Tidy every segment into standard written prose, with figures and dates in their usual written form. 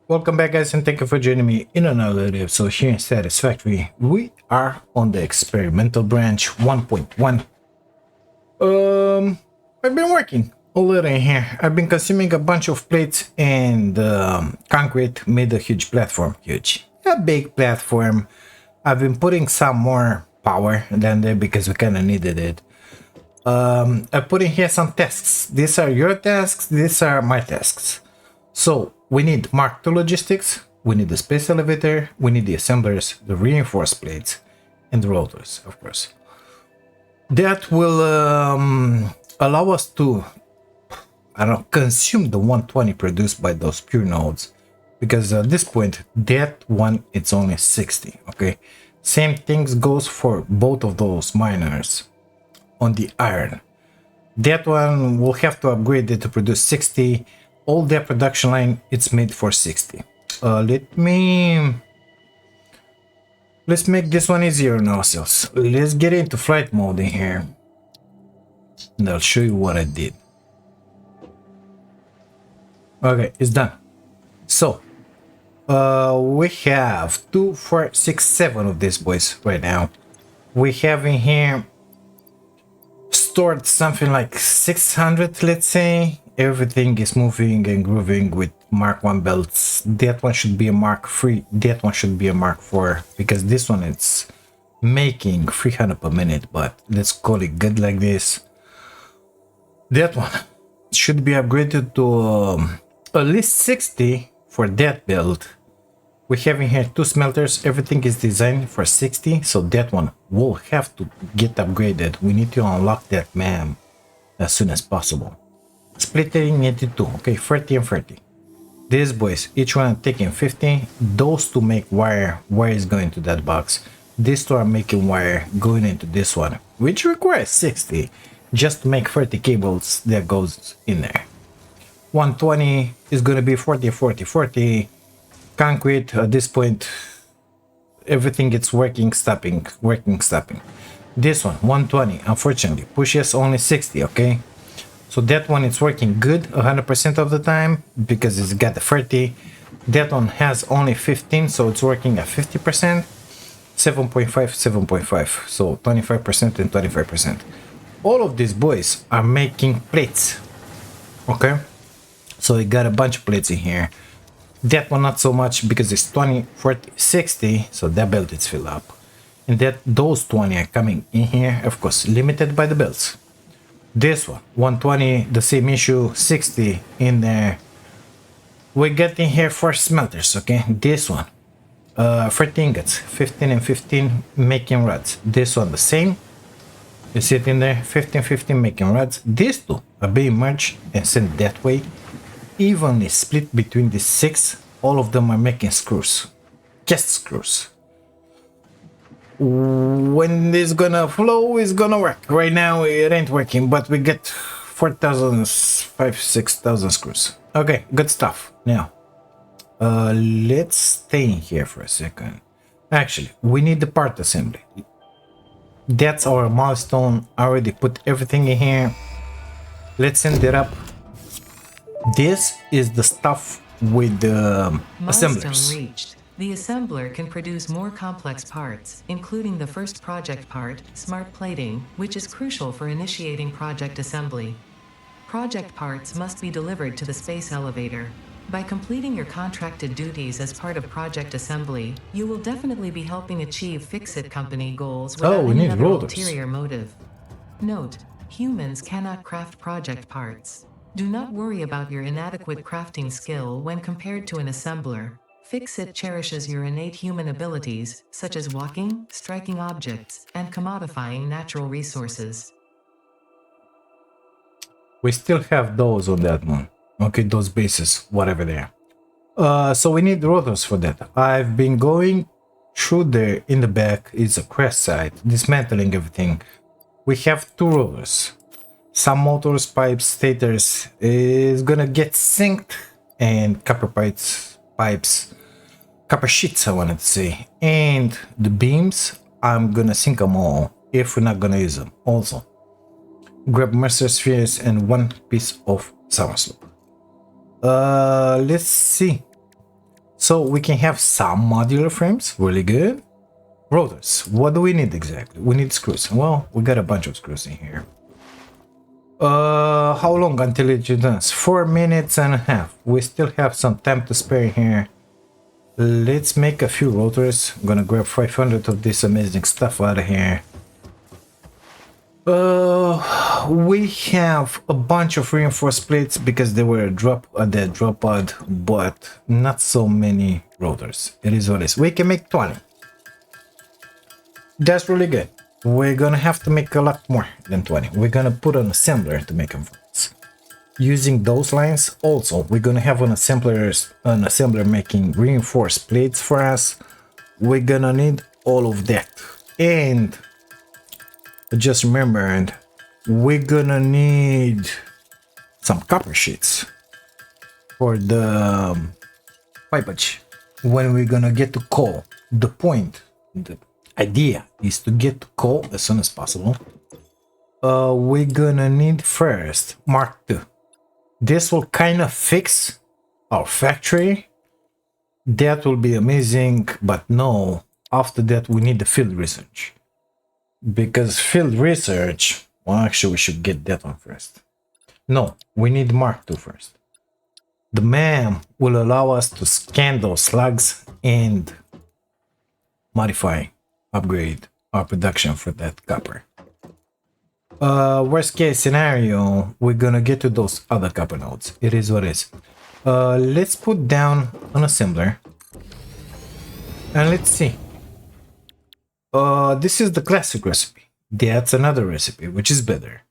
Welcome back, guys, and thank you for joining me in another episode here in Satisfactory. We are on the experimental branch 1.1. I've been working a little in here. I've been consuming a bunch of plates and concrete made a huge platform. A big platform. I've been putting some more power than there because we kind of needed it. I put in here some tasks. These are your tasks, these are my tasks. So we need Mark II logistics, we need the space elevator, we need the assemblers, the reinforced plates, and the rotors, of course. That will allow us to, consume the 120 produced by those pure nodes. Because at this point, that one, it's only 60, okay? Same things goes for both of those miners on the iron. That one will have to upgrade it to produce 60. All their production line, it's made for 60. Let's make this one easier on ourselves. Let's get into flight mode in here, and I'll show you what I did. Okay, it's done. So we have 2, 4, 6, 7 of these boys right now. We have in here stored something like 600, let's say. Everything is moving and grooving with Mark 1 belts. That one should be a Mark 3. That one should be a Mark 4, because this one it's making 300 per minute, but let's call it good like this. That one should be upgraded to at least 60 for that build. We have in here 2 smelters. Everything is designed for 60, so that one will have to get upgraded. We need to unlock that man as soon as possible. Splitting into 2, okay, 30 and 30. These boys, each one taking 50. Those 2 make wire is going to that box. These 2 are making wire going into this one, which requires 60 just to make 30 cables that goes in there. 120 is going to be 40, 40, 40. Concrete, at this point, everything gets working, stopping. This one, 120, unfortunately, pushes only 60, okay? So that one is working good 100% of the time because it's got the 30. That one has only 15, so it's working at 50%. 7.5, 7.5, so 25% and 25%. All of these boys are making plates, okay? So we got a bunch of plates in here. That one not so much because it's 20, 40, 60, so that belt is filled up. And that those 20 are coming in here, of course, limited by the belts. This one, 120, the same issue, 60 in there. We get in here 4 smelters, okay? This one, 30 ingots, 15 and 15 making rods. This one the same. You see it in there, 15, 15 making rods. These 2 are being merged and sent that way. Evenly split between the 6. All of them are making screws, cast screws. When it's gonna flow, it's gonna work. Right now it ain't working, but we get 4,000, 6,000 screws. Okay, good stuff. Now let's stay in here for a second. Actually, we need the part assembly. That's our milestone. I already put everything in here. Let's send it up. This is the stuff with the assemblers. Reached. The assembler can produce more complex parts, including the first project part, smart plating, which is crucial for initiating project assembly. Project parts must be delivered to the space elevator. By completing your contracted duties as part of project assembly, you will definitely be helping achieve Fix-It company goals without any other ulterior motive. Note, humans cannot craft project parts. Do not worry about your inadequate crafting skill when compared to an assembler. Fix-It cherishes your innate human abilities, such as walking, striking objects, and commodifying natural resources. We still have those on that one. Okay, those bases, whatever they are. So we need rotors for that. I've been going through there in the back. It's a crash site, dismantling everything. We have 2 rotors. Some motors, pipes, stators is gonna get synced, and copper pipes, copper sheets I wanted to say, and the beams, I'm gonna sync them all if we're not gonna use them. Also, grab master spheres and 1 piece of summer slope. Let's see. So we can have some modular frames, really good. Rotors, what do we need exactly? We need screws. Well, we got a bunch of screws in here. How long until it does? 4 minutes and a half. We still have some time to spare here. Let's make a few rotors. I'm gonna grab 500 of this amazing stuff out of here. We have a bunch of reinforced plates because they were drop pod, but not so many rotors. It is what it is. We can make 20. That's really good. We're gonna have to make a lot more than 20. We're gonna put an assembler to make them for us. Using those lines, also, we're gonna have an assembler making reinforced plates for us. We're gonna need all of that. And I just remembered, we're gonna need some copper sheets for the pipage when we're gonna get to coal. The point, the idea is to get to coal as soon as possible. We're gonna need first Mark II. This will kind of fix our factory. That will be amazing, but no, after that we need the field research. Because field research, well, actually we should get that one first. No, we need Mark II first. The MAM will allow us to scan those slugs and modify, upgrade our production for that copper. Worst case scenario, we're gonna get to those other copper nodes. It is what it is. Let's put down an assembler and let's see. This is the classic recipe. That's another recipe which is better.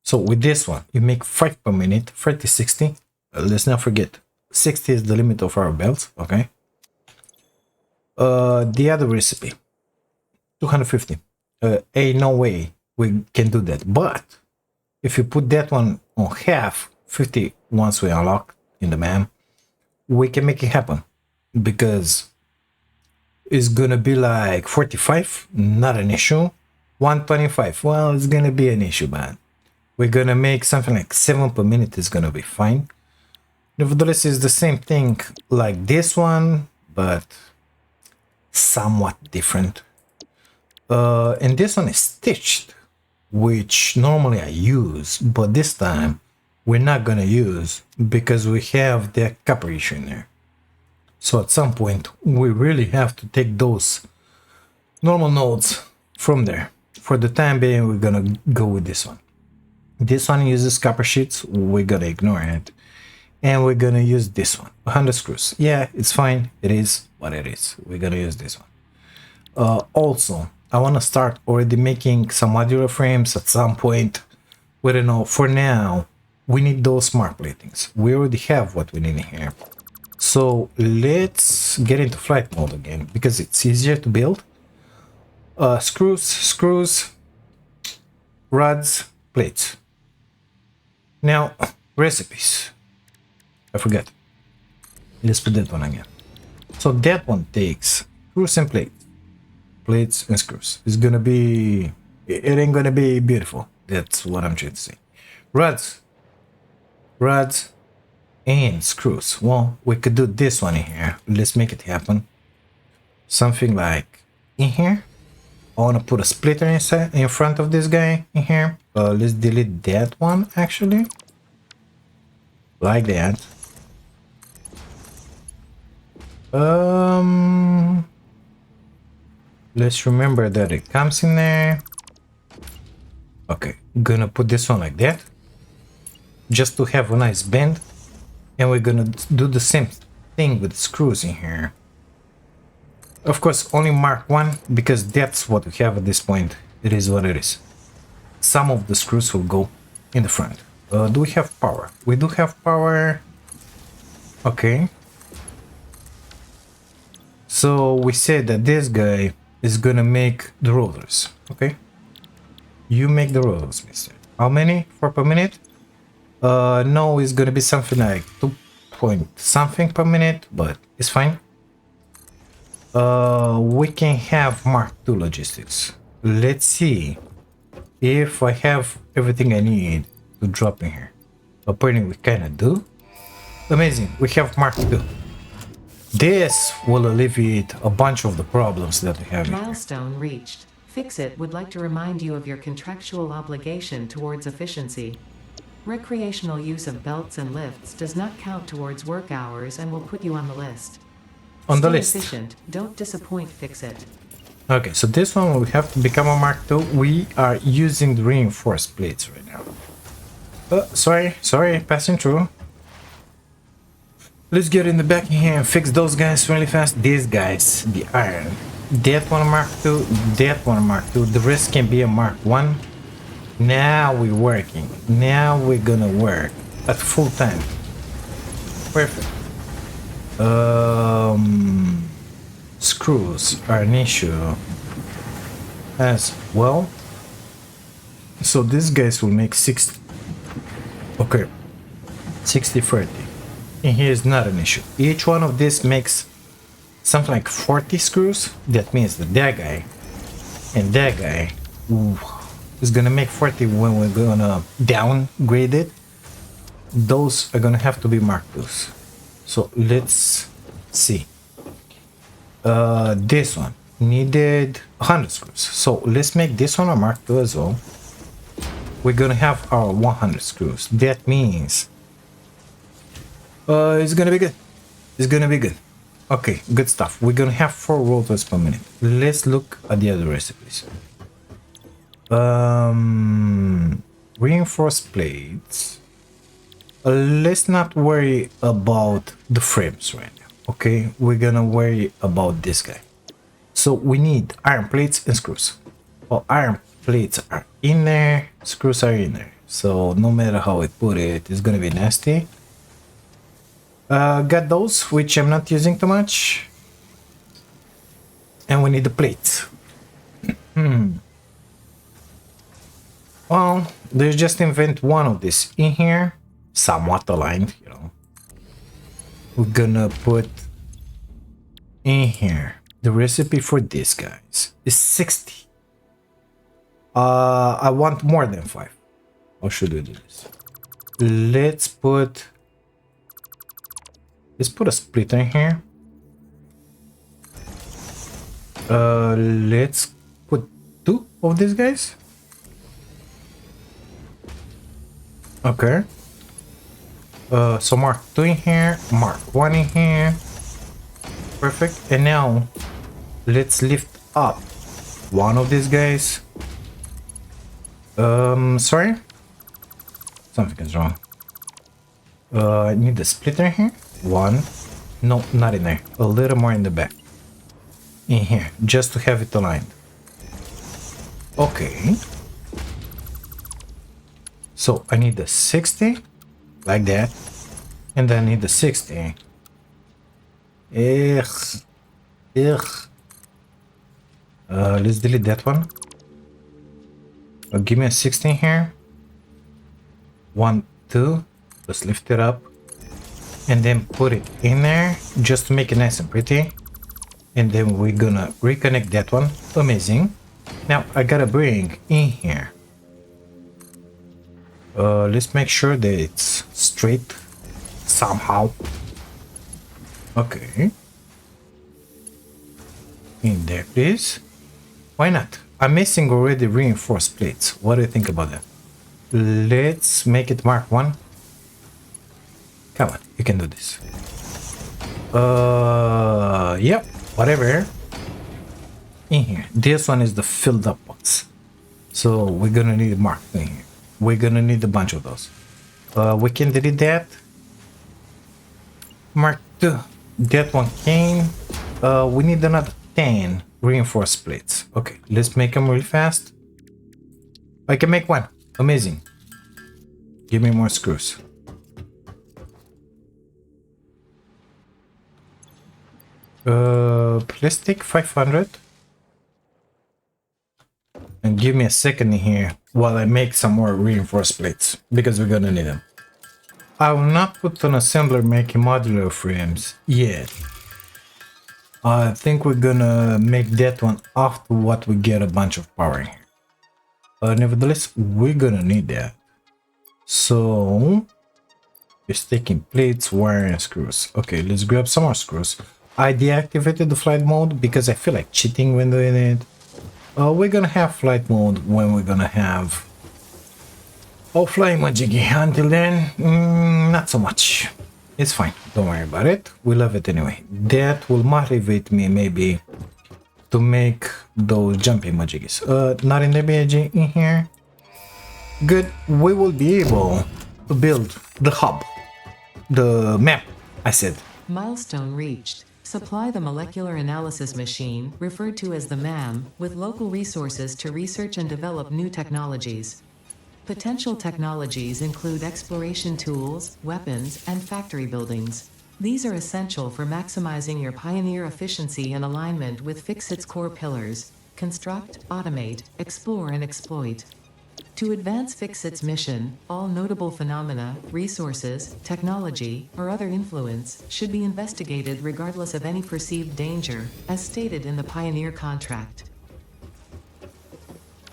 So with this one you make 5 per minute, 30, 60. Let's not forget 60 is the limit of our belts. Okay, the other recipe 250. Ain't no way we can do that, but if you put that one on half, 50, once we unlock in the MAM, we can make it happen, because it's gonna be like 45, not an issue. 125, well, it's gonna be an issue, man. We're gonna make something like 7 per minute, is gonna be fine. Nevertheless, it's the same thing like this one, but somewhat different. And this one is stitched, which normally I use, but this time we're not gonna use because we have the copper issue in there. So at some point we really have to take those normal nodes from there. For the time being, we're gonna go with this one. This one uses copper sheets, we're gonna ignore it, and we're gonna use this one, 100 screws. Yeah, it's fine, it is what it is. We're gonna use this one. Also, I want to start already making some modular frames at some point. We don't know. For now, we need those smart platings. We already have what we need in here. So let's get into flight mode again, because it's easier to build. Screws, rods, plates. Now, recipes. I forgot. Let's put that one again. So that one takes screws and plates and screws. It's gonna be, it ain't gonna be beautiful. That's what I'm trying to say. Rods and screws. Well, we could do this one in here. Let's make it happen. Something like in here. I want to put a splitter inside, in front of this guy in here. Let's delete that one actually, like that. Let's remember that it comes in there. Okay, gonna put this one like that, just to have a nice bend. And we're gonna do the same thing with screws in here. Of course, only Mark 1, because that's what we have at this point. It is what it is. Some of the screws will go in the front. Do we have power? We do have power. Okay. So we said that this guy is gonna make the rotors. Okay. You make the rotors, mister. How many? 4 per minute? No, it's gonna be something like 2 point something per minute, but it's fine. We can have Mark II logistics. Let's see if I have everything I need to drop in here. Apparently we kinda do. Amazing, we have Mark II. This will alleviate a bunch of the problems that we have here. Milestone reached. Fix-It would like to remind you of your contractual obligation towards efficiency. Recreational use of belts and lifts does not count towards work hours and will put you on the list. On the Stay list. efficient. Don't disappoint, Fix-It. Okay, so this one we have to become a Mark II. We are using the reinforced plates right now. Sorry, passing through. Let's get in the back here and fix those guys really fast. These guys, the iron. That one Mark II, that one Mark II. The rest can be a Mark I. Now we're working. Now we're gonna work at full time. Perfect. Screws are an issue as well. So these guys will make 60. Okay. 60-30. And here is not an issue. Each one of this makes something like 40 screws. That means that guy and that guy is gonna make 40 when we're gonna downgrade it. Those are gonna have to be Mark IIs. So let's see. This one needed 100 screws. So let's make this one a Mark II as well. We're gonna have our 100 screws. That means it's gonna be good. It's gonna be good. Okay, good stuff. We're gonna have 4 rotors per minute. Let's look at the other recipes. Reinforced plates. Let's not worry about the frames right now. Okay, we're gonna worry about this guy. So we need iron plates and screws. Well, iron plates are in there, screws are in there. So no matter how I put it, it's gonna be nasty. Got those, which I'm not using too much. And we need the plates. Well, let's just invent one of this in here. Somewhat aligned, you know. We're gonna put in here. The recipe for this, guys, is 60. I want more than 5. How should we do this? Let's put a splitter in here. Let's put 2 of these guys. Okay. So Mark II in here, Mark I in here. Perfect. And now let's lift up one of these guys. Sorry. Something is wrong. I need the splitter here. 1. No, not in there. A little more in the back. In here, just to have it aligned. Okay. So I need the 60, like that. And then I need the 60. Let's delete that one. Give me a 16 here. 1, 2. Let's lift it up. And then put it in there just to make it nice and pretty. And then we're gonna reconnect that one. Amazing. Now I gotta bring in here. Let's make sure that it's straight somehow. Okay. In there, please. Why not? I'm missing already reinforced plates. What do you think about that? Let's make it Mark I. Come on, you can do this. Yep, whatever. In here. This one is the filled up ones. So we're gonna need a Mark in here. We're gonna need a bunch of those. We can delete that. Mark II. That one came. We need another 10 reinforced plates. Okay, let's make them really fast. I can make 1. Amazing. Give me more screws. Let's take 500. And give me a second here while I make some more reinforced plates, because we're gonna need them. I will not put an assembler making modular frames yet. I think we're gonna make that one after what we get a bunch of power in here. Nevertheless, we're gonna need that. So, just taking plates, wire, and screws. Okay, let's grab some more screws. I deactivated the flight mode because I feel like cheating when doing it. We're gonna have flight mode when we're gonna have offline Majiggy. Until then, not so much. It's fine. Don't worry about it. We love it anyway. That will motivate me maybe to make those jumping Majiggies. Not in the BG in here. Good. We will be able to build the hub. The map, I said. Milestone reached. Supply the molecular analysis machine, referred to as the MAM, with local resources to research and develop new technologies. Potential technologies include exploration tools, weapons, and factory buildings. These are essential for maximizing your Pioneer efficiency and alignment with Fixit's core pillars: construct, automate, explore, and exploit. To advance Fixit's mission, all notable phenomena, resources, technology, or other influence should be investigated regardless of any perceived danger, as stated in the Pioneer contract.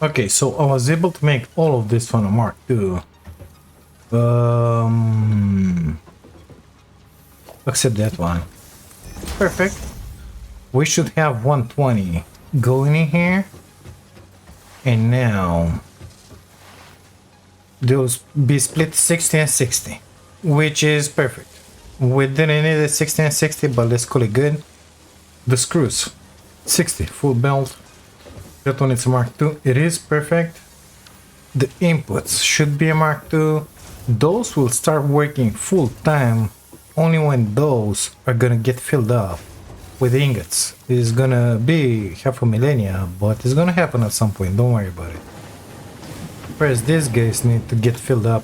Okay, so I was able to make all of this on a Mark II. Except that one. Perfect. We should have 120 going in here. And now those be split 60 and 60, which is perfect. We didn't need a 60 and 60, but let's call it good. The screws 60 full belt. That one is a Mark II. It is perfect. The inputs should be a Mark II. Those will start working full time only when those are gonna get filled up with ingots. It's gonna be half a millennia, but it's gonna happen at some point. Don't worry about it. First, these guys need to get filled up.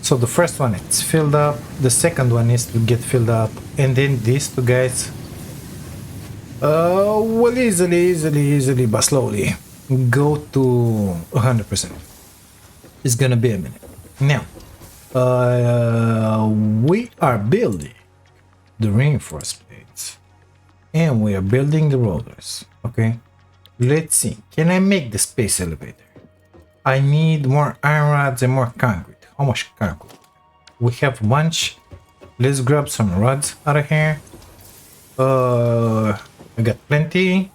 So the first one is filled up, the second one needs to get filled up, and then these two guys will easily, but slowly go to 100%. It's gonna be a minute. Now, we are building the reinforced plates, and we are building the rollers. Okay, let's see. Can I make the space elevator? I need more iron rods and more concrete. How much concrete? We have a bunch. Let's grab some rods out of here. I got plenty.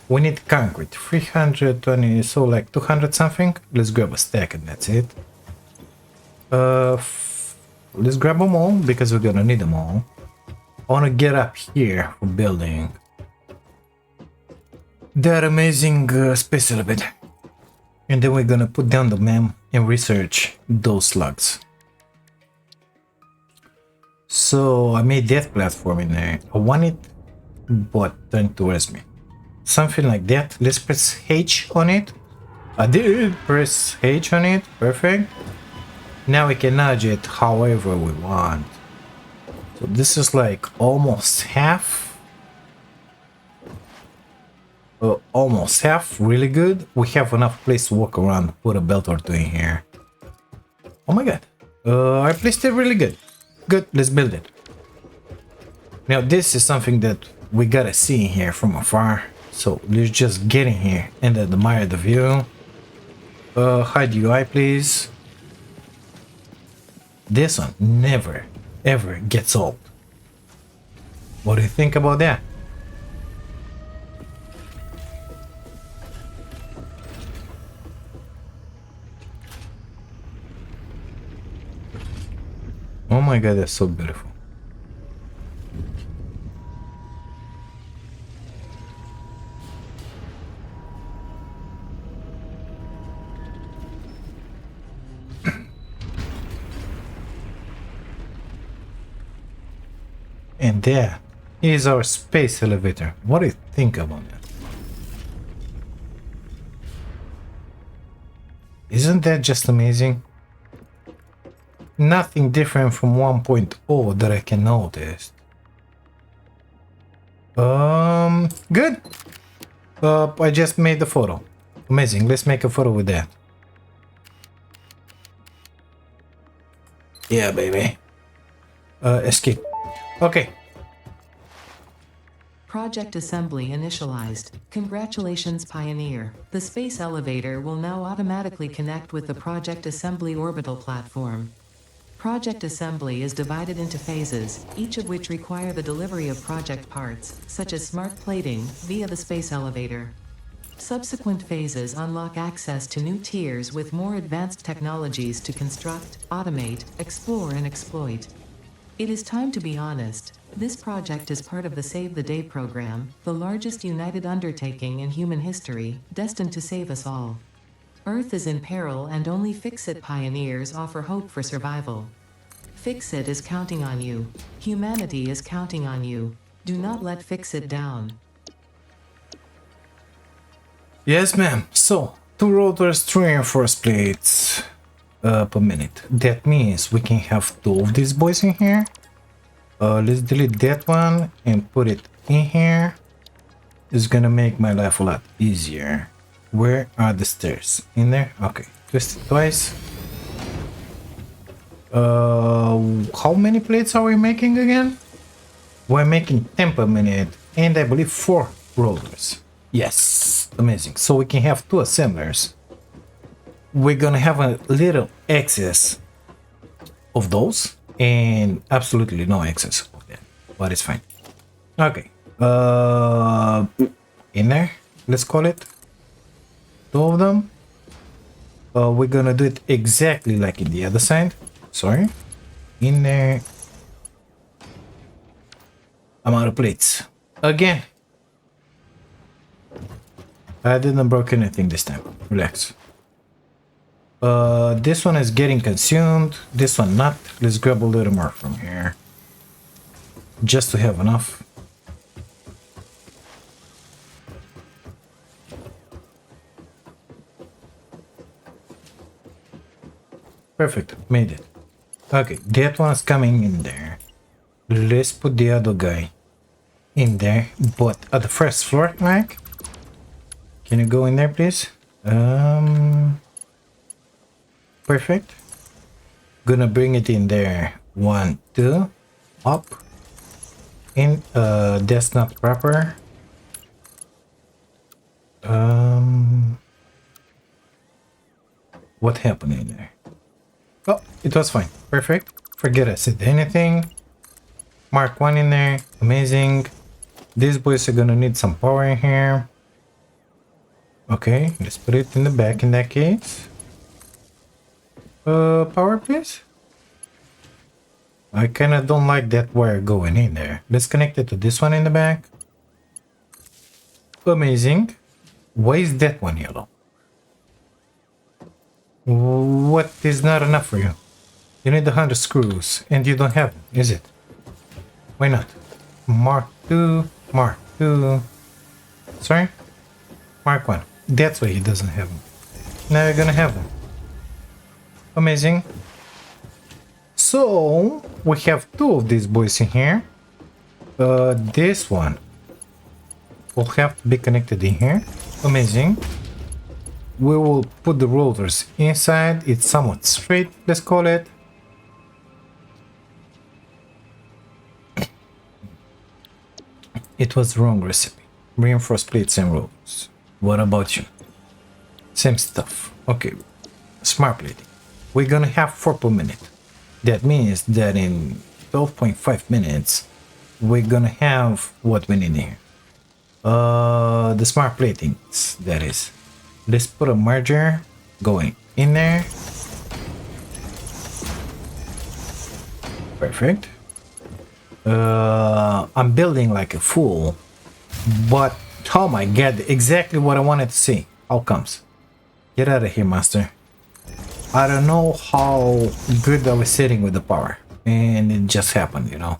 We need concrete. 320, so like 200 something. Let's grab a stack and that's it. Let's grab them all because we're gonna need them all. I wanna get up here for building that amazing space elevator. And then we're gonna put down the MAM and research those slugs. So I made that platform in there. I want it, but turned towards me. Something like that. Let's press H on it. I did press H on it. Perfect. Now we can nudge it however we want. So this is like almost half. Almost half, really good. We have enough place to walk around, put a belt or two in here. Oh my god. I placed it really good. Good, let's build it. Now this is something that we gotta see in here from afar. So let's just get in here and admire the view. Hide UI please. This one never ever gets old. What do you think about that? Oh my god, that's so beautiful. And there is our space elevator. What do you think about that? Isn't that just amazing? Nothing different from 1.0 that I can notice. Good. I just made the photo. Amazing. Let's make a photo with that. Yeah, baby. Escape. Okay. Project assembly initialized. Congratulations, Pioneer. The space elevator will now automatically connect with the project assembly orbital platform. Project assembly is divided into phases, each of which require the delivery of project parts, such as smart plating, via the space elevator. Subsequent phases unlock access to new tiers with more advanced technologies to construct, automate, explore, and exploit. It is time to be honest. This project is part of the Save the Day program, the largest united undertaking in human history, destined to save us all. Earth is in peril and only Fix-It pioneers offer hope for survival. Fix-It is counting on you. Humanity is counting on you. Do not let Fix-It down. Yes, ma'am. So, 2 rotors, 3 reinforce plates per minute. That means we can have 2 of these boys in here. Let's delete that one and put it in here. It's gonna make my life a lot easier. Where are the stairs? In there? Okay. Twist it twice. How many plates are we making again? We're making 10 per minute and I believe 4 rollers. Yes, amazing. So we can have 2 assemblers. We're gonna have a little excess of those and absolutely no excess of that, but it's fine. Okay. In there, let's call it 2 of them. We're gonna do it exactly like in the other side. Sorry. In there. I'm out of plates. Again. I didn't break anything this time. Relax. This one is getting consumed. This one not. Let's grab a little more from here. Just to have enough. Perfect. Made it. Okay, that one's coming in there. Let's put the other guy in there, but at the first floor, Mike. Can you go in there, please? Perfect. Gonna bring it in there. 1, 2, up. In. That's not proper. What happened in there? Oh, it was fine. Perfect. Forget I said anything. Mark 1 in there. Amazing. These boys are gonna need some power in here. Okay, let's put it in the back in that case. Power please? I kinda don't like that wire going in there. Let's connect it to this one in the back. Amazing. Why is that one yellow? What is not enough for you? You need 100 screws and you don't have them, is it? Why not? Mark 2, Mark 2. Sorry? Mark 1. That's why he doesn't have them. Now you're gonna have them. Amazing. So, we have 2 of these boys in here. This one will have to be connected in here. Amazing. We will put the rollers inside. It's somewhat straight, let's call it. It was the wrong recipe. Reinforced plates and rollers. What about you? Same stuff. Okay. Smart plating. We're gonna have 4 per minute. That means that in 12.5 minutes, we're gonna have what we need here. The smart platings, that is. Let's put a merger going in there. Perfect. I'm building like a fool, but oh my god, exactly what I wanted to see. How comes? Get out of here, master. I don't know how good I was sitting with the power, and it just happened, you know.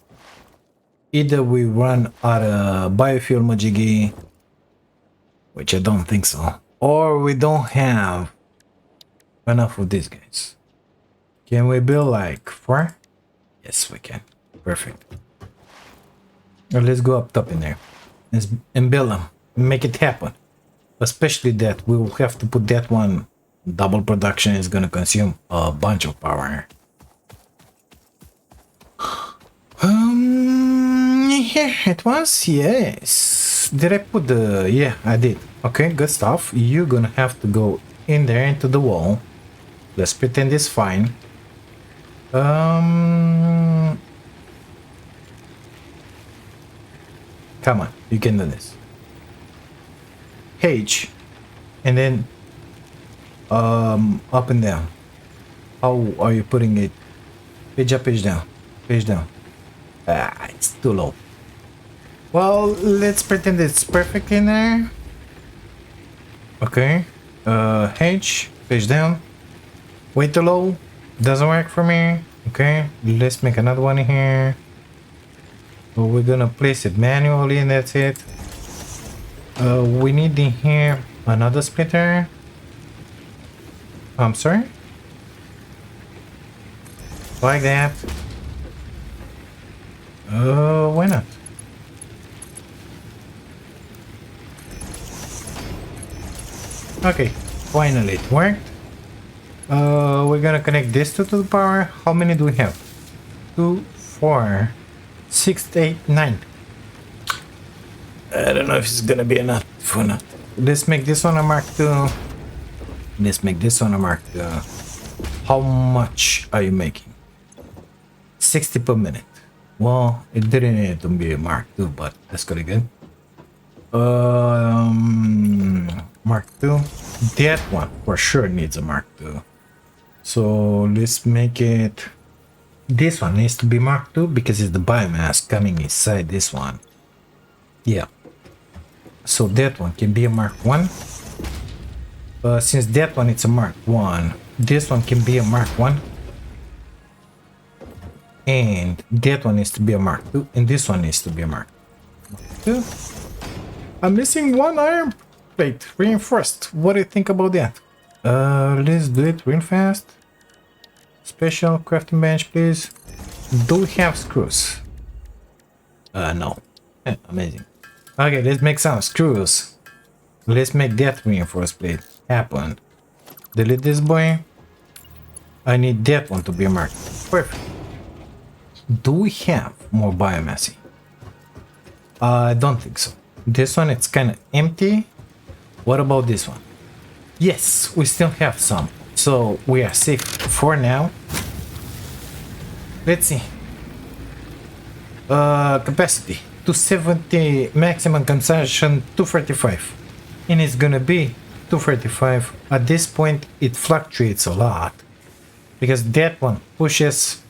Either we run out of biofuel majiggy, which I don't think so, or we don't have enough of these guys. Can we build like 4? Yes, we can. Perfect. Now let's go up top in there and build them. Make it happen. Especially that we will have to put that one. Double production is gonna consume a bunch of power. Here it was. Yes. Did I put the? Yeah, I did. Okay, good stuff. You're gonna have to go in there into the wall. Let's pretend it's fine. Um, come on, you can do this. H, and then up and down. How are you putting it? Page up, page down, page down. Ah, it's too low. Well, let's pretend it's perfect in there. Okay. H, page down. Way too low. Doesn't work for me. Okay. Let's make another one here. So we're gonna place it manually and that's it. We need in here another splitter. I'm sorry. Like that. Why not? Okay, finally it worked. We're gonna connect this to the power. How many do we have? 2, 4, 6, 8, 9. I don't know if it's gonna be enough for now. Let's make this one a Mark II. Let's make this one a Mark II. How much are you making? 60 per minute. Well, it didn't need to be a Mark II, but that's pretty good. Mark II. That one for sure needs a Mark II. So let's make it. This one needs to be Mark II because it's the biomass coming inside this one. Yeah. So that one can be a Mark I. Since that one it's a Mark I, this one can be a Mark I. And that one needs to be a Mark II, and this one needs to be a Mark II. I'm missing one iron plate, reinforced. What do you think about that? Let's do it real fast. Special crafting bench, please. Do we have screws? No. Amazing. Okay, let's make some screws. Let's make that reinforced plate happen. Delete this boy. I need that one to be marked. Perfect. Do we have more biomass? I don't think so. This one, it's kind of empty. What about this one? Yes, we still have some. So we are safe for now. Let's see. Capacity 270, maximum consumption 245. And it's gonna be 245. At this point, it fluctuates a lot. Because that one pushes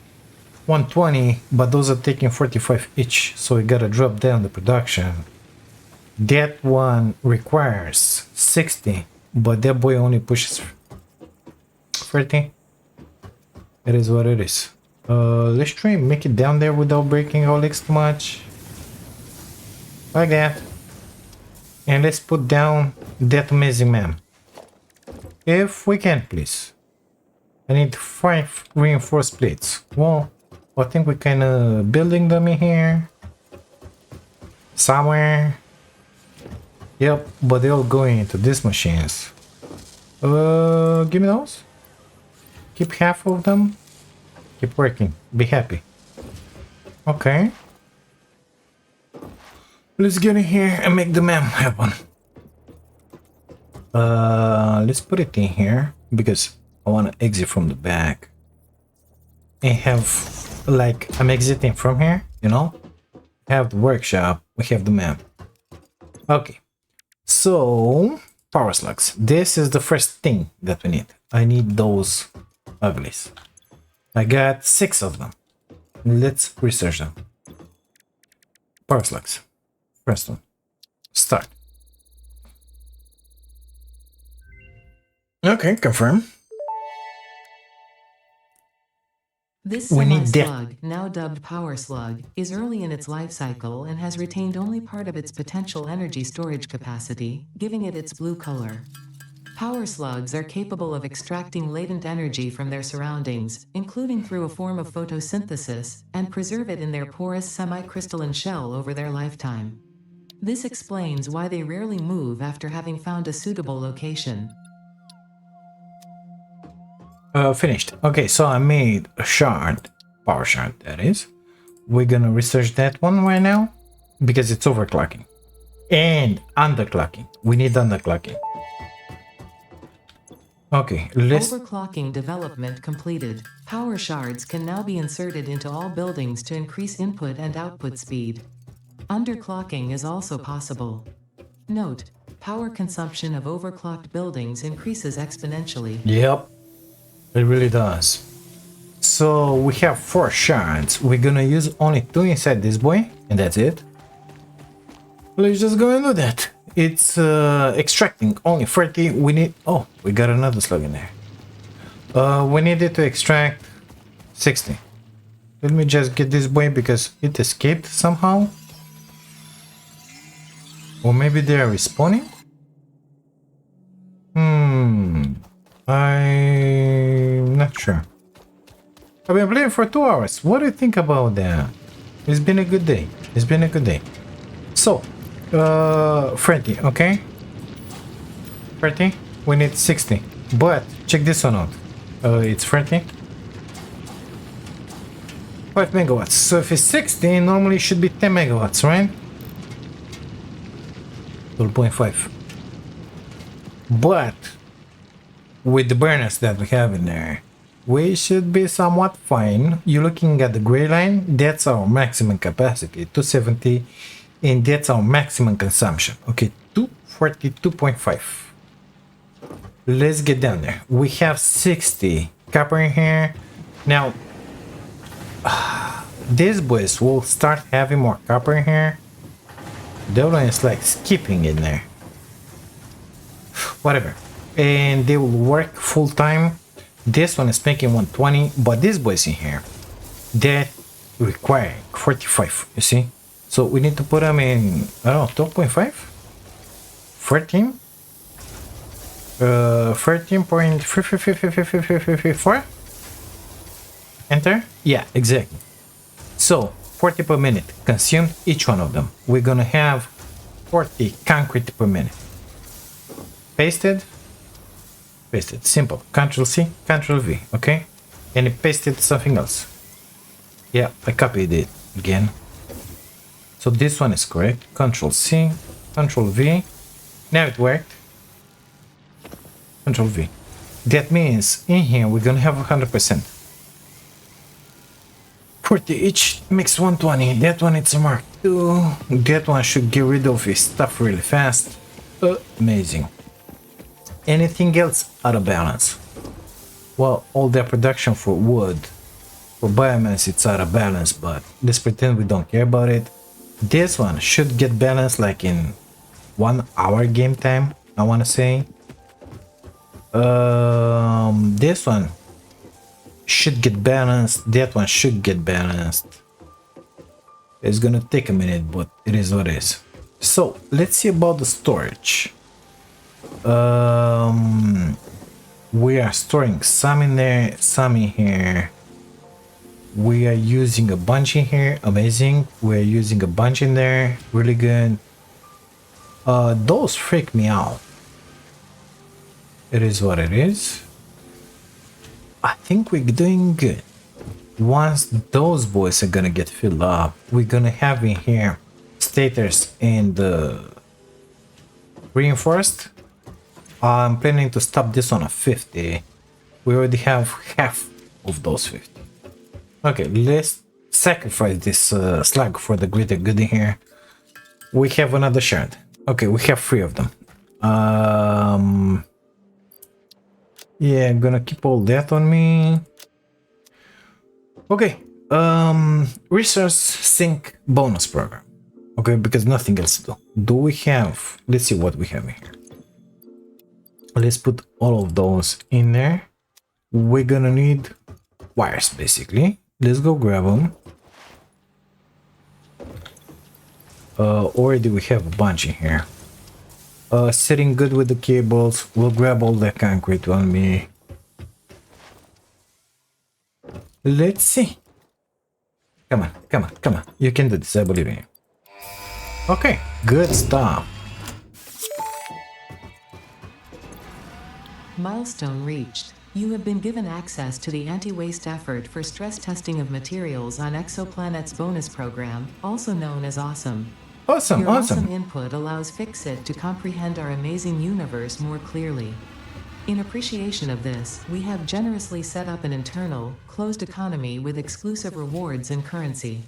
120, but those are taking 45 each. So we gotta drop down the production. That one requires 60, but that boy only pushes 30. It is what it is. Let's try and make it down there without breaking our legs too much. Like that. And let's put down that amazing man. If we can, please. I need 5 reinforced plates. Well, I think we're kind of building them in here. Somewhere. Yep, but they're all going into these machines. Give me those. Keep half of them. Keep working. Be happy. Okay. Let's get in here and make the map happen. Let's put it in here because I want to exit from the back. And have, like, I'm exiting from here, you know? Have the workshop, we have the map. Okay. So, power slugs. This is the first thing that we need. I need those uglies. I got 6 of them. Let's research them. Power slugs. First one. Start. Okay, confirm. This We need semi-slug, now dubbed Power Slug, is early in its life cycle and has retained only part of its potential energy storage capacity, giving it its blue color. Power slugs are capable of extracting latent energy from their surroundings, including through a form of photosynthesis, and preserve it in their porous semi-crystalline shell over their lifetime. This explains why they rarely move after having found a suitable location. Finished. Okay, so I made a shard, power shard that is. We're gonna research that one right now because it's overclocking and underclocking. We need underclocking. Okay, let's... Overclocking development completed. Power shards can now be inserted into all buildings to increase input and output speed. Underclocking is also possible. Note: power consumption of overclocked buildings increases exponentially. Yep, it really does. So we have 4 shards. We're gonna use only 2 inside this boy, and that's it. Let's just go and do that. It's extracting only 30. We need... Oh, we got another slug in there. We needed to extract 60. Let me just get this boy because it escaped somehow. Or maybe they are respawning? I'm not sure. I've been playing for 2 hours. What do you think about that? It's been a good day. It's been a good day. So, 30, okay? 30, we need 60. But, check this one out. It's 30. 5 megawatts. So if it's 60, normally it should be 10 megawatts, right? 12.5. But, with the burners that we have in there, we should be somewhat fine. You're looking at the gray line, that's our maximum capacity, 270, and that's our maximum consumption. Okay, 242.5. Let's get down there. We have 60 copper in here. Now, these boys will start having more copper in here. The other one is like skipping in there. Whatever. And they will work full time. This one is making 120, but these boys in here, they require 45, you see? So we need to put them in, I don't know, 12.5? 13? 13.4? Enter? Yeah, exactly. So 40 per minute consumed each one of them. We're gonna have 40 concrete per minute. Pasted. Pasted. Simple. Control C, Control V. Okay? And it pasted something else. Yeah, I copied it again. So this one is correct. Control C, Control V. Now it worked. Control V. That means in here we're gonna have 100%. 40 each makes 120. That one it's a Mark II. That one should get rid of his stuff really fast. Amazing. Anything else out of balance? Well, all the production for wood, for biomass, it's out of balance, but let's pretend we don't care about it. This one should get balanced like in 1 hour game time, I want to say. This one should get balanced. That one should get balanced. It's gonna take a minute, but it is what it is. So let's see about the storage. We are storing some in there, some in here. We are using a bunch in here. Amazing. We're using a bunch in there. Really good. Those freak me out. It is what it is. I think we're doing good. Once those boys are gonna get filled up, we're gonna have in here stators and reinforced. I'm planning to stop this on a 50. We already have half of those 50. Okay, let's sacrifice this slug for the greater good in here. We have another shard. Okay, we have 3 of them. Yeah, I'm gonna keep all that on me. Okay, resource sink bonus program. Okay, because nothing else to do. Do we have... Let's see what we have in here. Let's put all of those in there. We're gonna need wires, basically. Let's go grab them. Already we have a bunch in here. Sitting good with the cables. We'll grab all the concrete on me. Let's see. Come on, come on, come on. You can do this, I believe in you. Okay, good stuff. Milestone reached. You have been given access to the anti-waste effort for stress testing of materials on Exoplanet's bonus program, also known as AWESOME. Awesome, Your awesome. input allows Fixit to comprehend our amazing universe more clearly. In appreciation of this, we have generously set up an internal, closed economy with exclusive rewards and currency.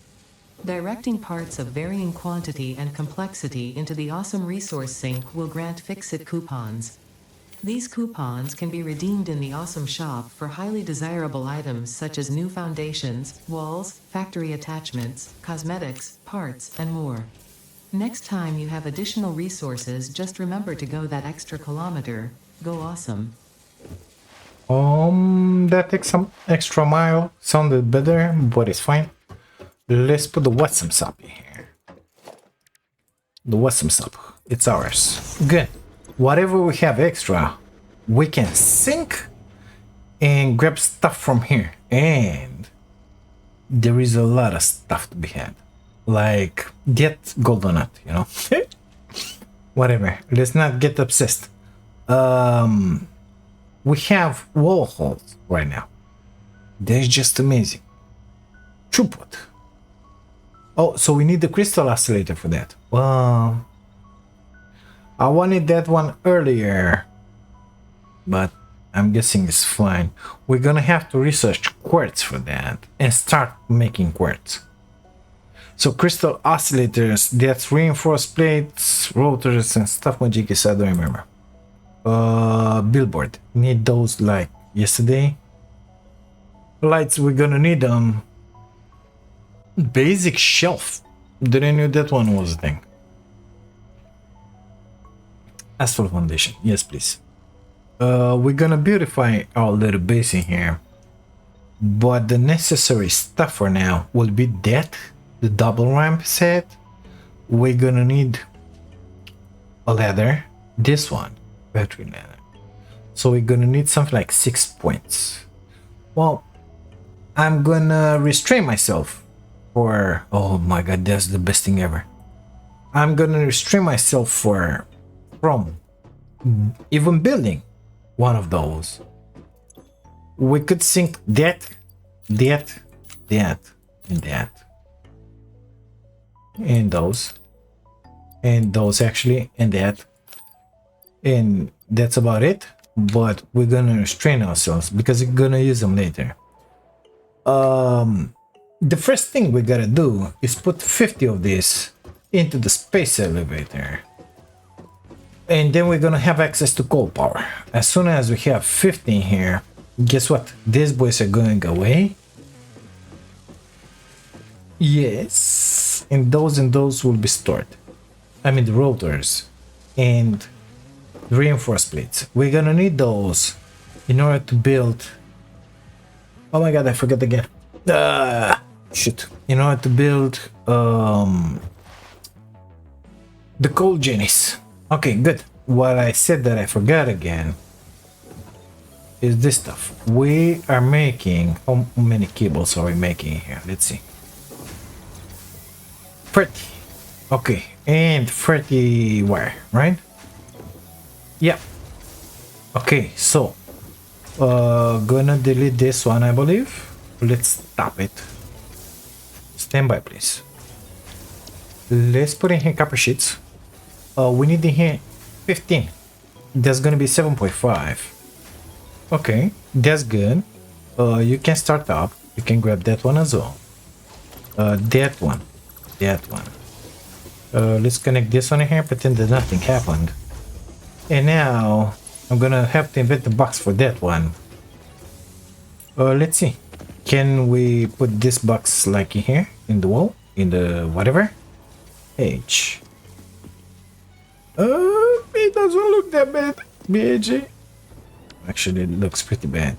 Directing parts of varying quantity and complexity into the awesome resource sink will grant fix-it coupons. These coupons can be redeemed in the awesome shop for highly desirable items such as new foundations, walls, factory attachments, cosmetics, parts, and more. Next time you have additional resources, just remember to go that extra kilometer. Go awesome. That takes some extra mile. Sounded better, but it's fine. Let's put the awesome sub in here. The awesome sub. It's ours. Good. Whatever we have extra, we can sink and grab stuff from here. And there is a lot of stuff to be had. Like, get golden nut, you know? Whatever. Let's not get obsessed. We have wall holes right now. That's just amazing. Throughput. Oh, so we need the crystal oscillator for that. Well, I wanted that one earlier, but I'm guessing it's fine. We're gonna have to research quartz for that and start making quartz. So crystal oscillators, that's reinforced plates, rotors and stuff majigis, I don't remember. Billboard, need those like yesterday. Lights, we're gonna need basic shelf. Didn't know that one was a thing. Asphalt foundation, yes please. We're gonna beautify our little base in here, but the necessary stuff for now will be that, the double ramp set. We're gonna need a ladder, this one, battery ladder. So we're gonna need something like 6 points. Well, I'm gonna restrain myself for, oh my god, that's the best thing ever. I'm gonna restrain myself from even building one of those. We could sink that, and that, and those actually, and that, and that's about it. But we're gonna restrain ourselves because we're gonna use them later. The first thing we gotta do is put 50 of this into the space elevator, and then we're gonna have access to coal power. As soon as we have 50 in here, guess what? These boys are going away. Yes, and those will be stored. I mean the rotors and reinforced plates. We're gonna need those in order to build. Oh my god, I forgot again. Shit. In order to build the coal genies. Okay, good. What I said that I forgot again is this stuff. We are making, how many cables are we making here? Let's see. 30. Okay, and 30 wire, right? Yeah. Okay, so gonna delete this one, I believe. Let's stop it. Stand by, please. Let's put in here copper sheets. We need in here 15. That's gonna be 7.5. Okay, that's good. You can start up. You can grab that one as well. That one. Let's connect this one in here. Pretend that nothing happened. And now I'm gonna have to invent the box for that one. Let's see. Can we put this box like in here in the wall, in the whatever? H. It doesn't look that bad, BG. Actually, it looks pretty bad.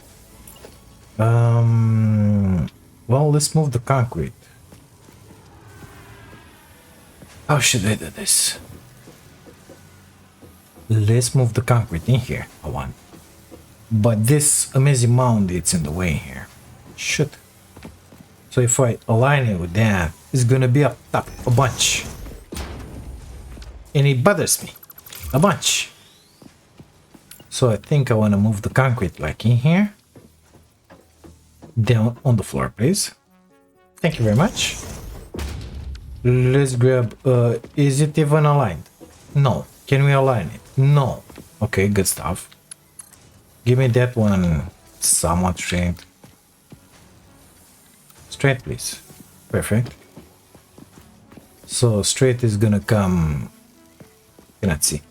Well, let's move the concrete. How should I do this? Let's move the concrete in here. I want. But this amazing mound, it's in the way here. Shit. So if I align it with that, it's gonna be up top a bunch. And it bothers me a bunch. So I think I want to move the concrete like in here. Down on the floor, please. Thank you very much. Let's grab, is it even aligned? No. Can we align it? No. Okay, good stuff. Give me that one somewhat straight. Straight, please. Perfect. So straight is gonna come. Cannot see.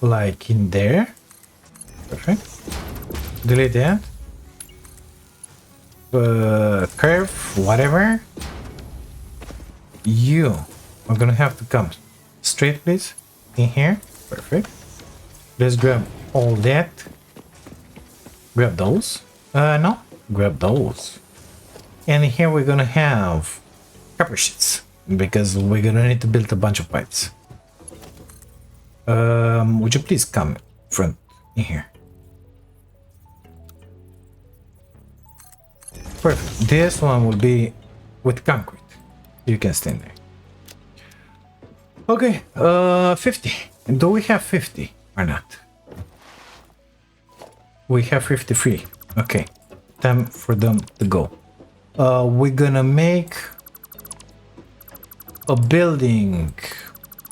Like in there. Perfect. Delete that. Curve, whatever. You are gonna have to come straight, please. In here. Perfect. Let's grab all that. Grab those. No. Grab those. And here we're gonna have copper sheets, because we're gonna need to build a bunch of pipes. Would you please come front in here? Perfect. This one will be with concrete. You can stand there. Okay, 50. Do we have 50 or not? We have 53. Okay, time for them to go. We're gonna make a building,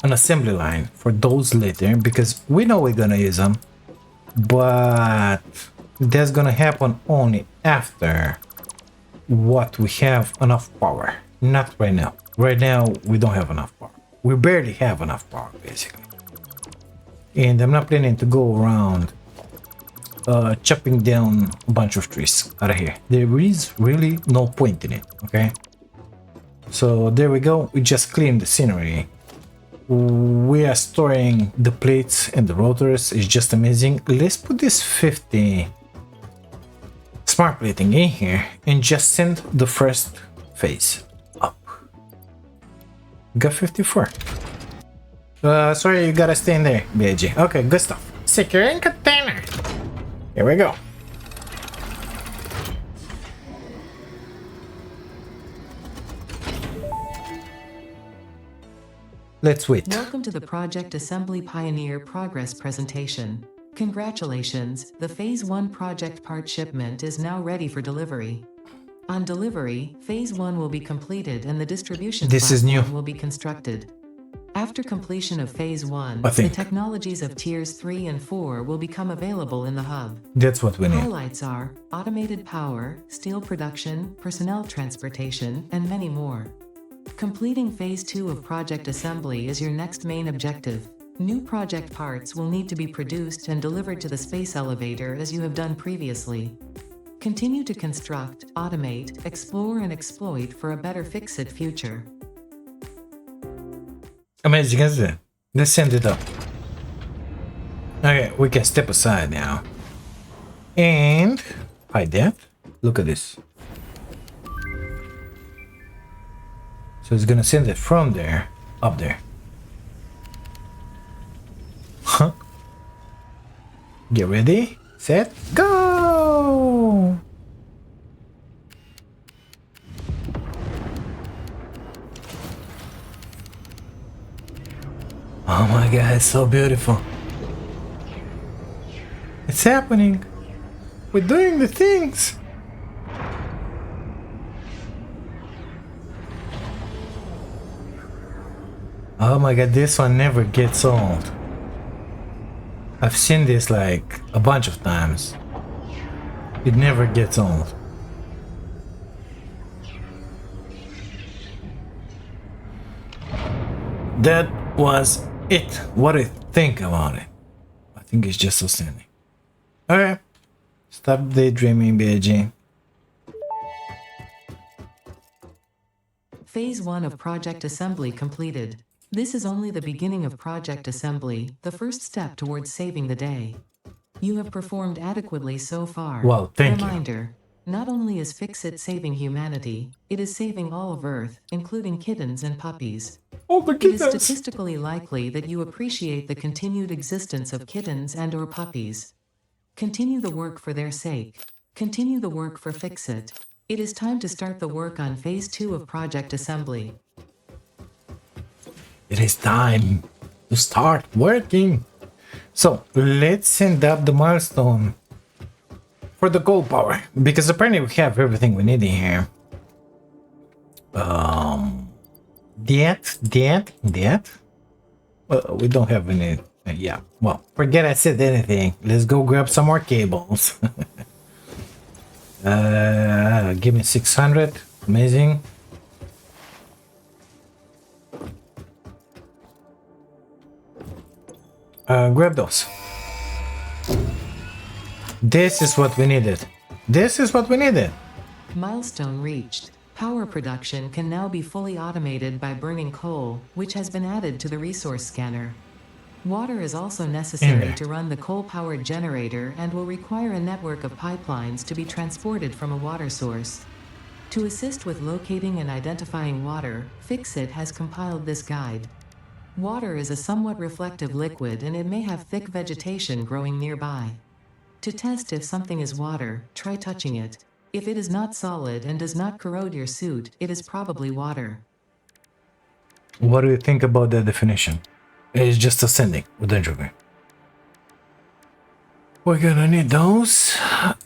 an assembly line for those later, because we know we're gonna use them, but that's gonna happen only after what we have enough power, not right now. Right now we don't have enough power. We barely have enough power, basically. And I'm not planning to go around chopping down a bunch of trees out of here. There is really no point in it, okay? So there we go. We just cleaned the scenery. We are storing the plates and the rotors. It's just amazing. Let's put this 50 smart plating in here and just send the first phase up. Got 54. Sorry, you gotta stay in there, BG. Okay, good stuff. Securing container. Here we go. Let's wait. Welcome to the Project Assembly Pioneer Progress presentation. Congratulations, the Phase 1 project part shipment is now ready for delivery. On delivery, Phase 1 will be completed and the distribution platform will be constructed. After completion of Phase 1, the technologies of Tiers 3 and 4 will become available in the hub. That's what we need. Highlights are automated power, steel production, personnel transportation, and many more. Completing Phase 2 of Project Assembly is your next main objective. New project parts will need to be produced and delivered to the space elevator as you have done previously. Continue to construct, automate, explore, and exploit for a better fix-it future. Amazing, isn't it? Let's send it up. Okay, we can step aside now. And hide that. Look at this. So it's gonna send it from there up there. Huh? Get ready, set, go! Oh my god, it's so beautiful. It's happening. We're doing the things. Oh my god, this one never gets old. I've seen this like a bunch of times. It never gets old. That was it. What do you think about it? I think it's just outstanding. Alright. Stop daydreaming, BG. Phase 1 of Project Assembly completed. This is only the beginning of Project Assembly, the first step towards saving the day. You have performed adequately so far. Well, thank you. Reminder, not only is Fix-It saving humanity, it is saving all of Earth, including kittens and puppies. Oh, the kittens! It is statistically likely that you appreciate the continued existence of kittens and or puppies. Continue the work for their sake. Continue the work for Fix-It. It is time to start the work on Phase 2 of Project Assembly. It is time to start working. So let's send up the milestone for the gold power, because apparently we have everything we need in here. That. We don't have any Yeah, well, forget I said anything. Let's go grab some more cables. Give me 600. Amazing. Grab those. This is what we needed. This is what we needed. Milestone reached. Power production can now be fully automated by burning coal, which has been added to the resource scanner. Water is also necessary to run the coal-powered generator and will require a network of pipelines to be transported from a water source. To assist with locating and identifying water, Fixit has compiled this guide. Water is a somewhat reflective liquid and it may have thick vegetation growing nearby. To test if something is water, try touching it. If it is not solid and does not corrode your suit, it is probably water. What do you think about the definition? It's just ascending with the sugar. We're gonna need those.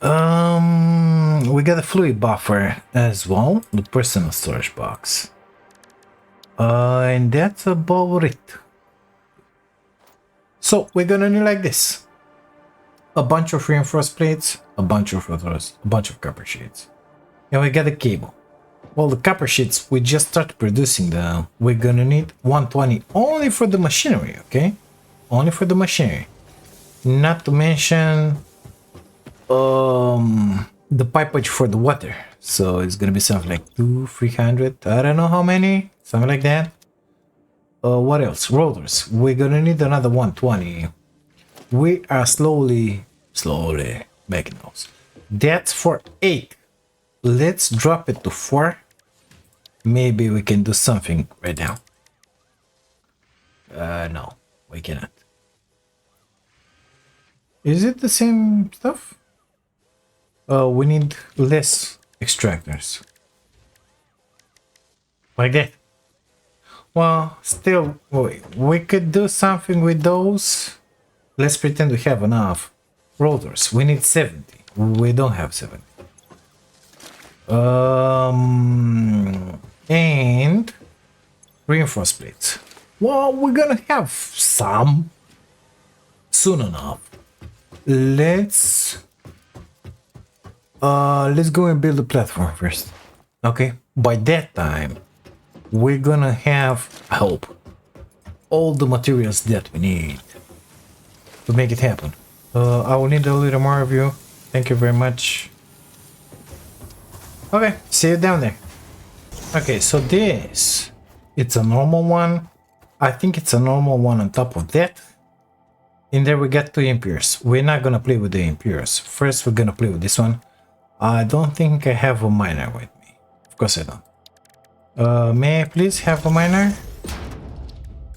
We got a fluid buffer as well, the personal storage box. And that's about it. So we're gonna need like this. A bunch of reinforced plates, a bunch of rotors, a bunch of copper sheets. And we got a cable. Well, the copper sheets, we just start producing them. We're gonna need 120 only for the machinery, okay? Only for the machinery. Not to mention the pipage for the water. So it's gonna be something like 200-300. I don't know how many, something like that. What else? Rotors. We're gonna need another 120. We are slowly making those. That's for 8. Let's drop it to 4. Maybe we can do something right now. No, we cannot. Is it the same stuff? We need less extractors. Like that. Well, still, we could do something with those. Let's pretend we have enough rotors. We need 70. We don't have 70. And reinforced plates. Well, we're gonna have some soon enough. Let's go and build a platform first. Okay, by that time we're gonna have, I hope, all the materials that we need to make it happen. I will need a little more of you. Thank you very much. Okay, see you down there. Okay, so this, it's a normal one. I think it's a normal one on top of that. In there we got 2 impures. We're not gonna play with the impures. First we're gonna play with this one. I don't think I have a miner with me. Of course I don't. May I please have a miner?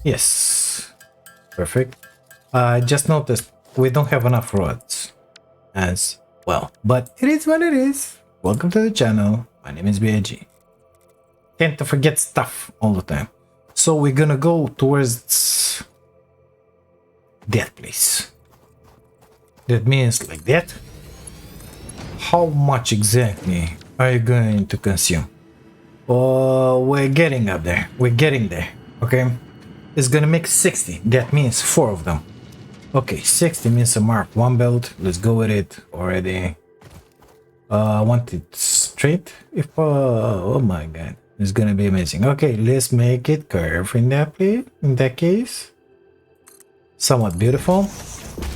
Yes. Perfect. I just noticed we don't have enough rods as well. But it is what it is. Welcome to the channel. My name is BIG. Tend to forget stuff all the time. So we're gonna go towards that place. That means like that. How much exactly are you going to consume? Oh, we're getting up there. We're getting there. Okay. It's gonna make 60. That means 4 of them. Okay, 60 means a Mark 1 belt. Let's go with it already. I want it straight. If oh my god, it's gonna be amazing. Okay, let's make it curve in that place. In that case, somewhat beautiful.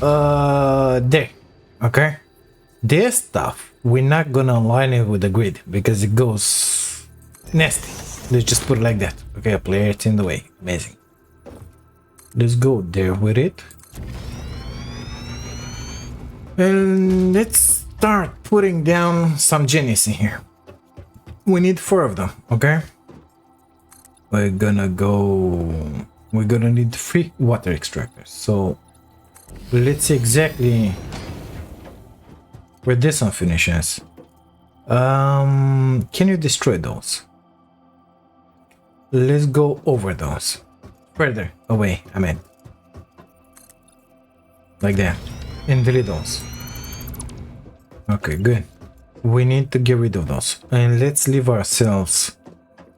There. Okay. This stuff we're not gonna align it with the grid because it goes nasty. Let's just put it like that. Okay, a player it's in the way. Amazing. Let's go there with it. And let's start putting down some genies in here. We need 4 of them, okay? We're gonna need 3 water extractors. So let's see exactly where this one finishes. Can you destroy those? Let's go over those. Further away, I mean. Like that. And delete those. Okay, good. We need to get rid of those. And let's leave ourselves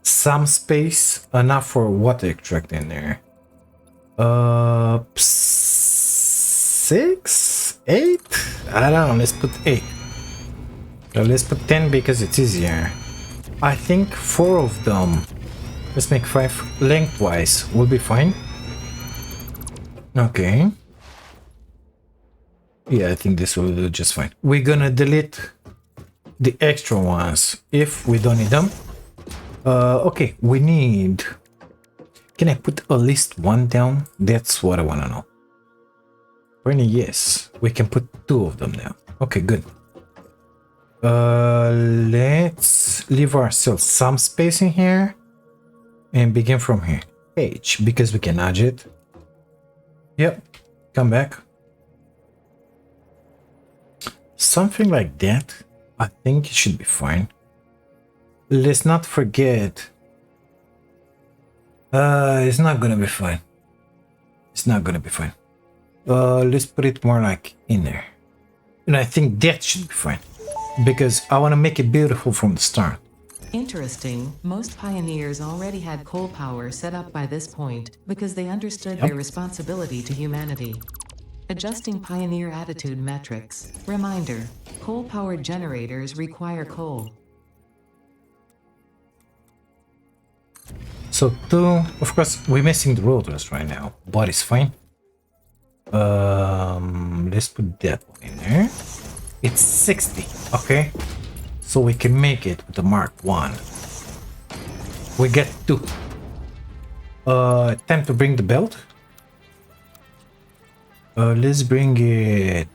some space, enough for water extract in there. 6, 8? I don't know, let's put 8. So let's put 10 because it's easier. I think 4 of them. Let's make 5 lengthwise. Will be fine. Okay. Yeah, I think this will do just fine. We're gonna delete the extra ones if we don't need them. Okay, we need... Can I put at least 1 down? That's what I want to know. Apparently, yes. We can put 2 of them now. Okay, good. Let's leave ourselves some space in here and begin from here. H, because we can nudge it. Yep, come back. Something like that. I think it should be fine. Let's not forget. It's not gonna be fine. It's not gonna be fine. Let's put it more like in there. And I think that should be fine. Because I want to make it beautiful from the start. Interesting. Most pioneers already had coal power set up by this point because they understood their responsibility to humanity. Adjusting pioneer attitude metrics. Reminder, coal-powered generators require coal. So 2, of course, we're missing the rotors right now, but it's fine. Let's put that one in there. It's 60, okay? So we can make it with the Mark 1. We get 2. Time to bring the belt. Let's bring it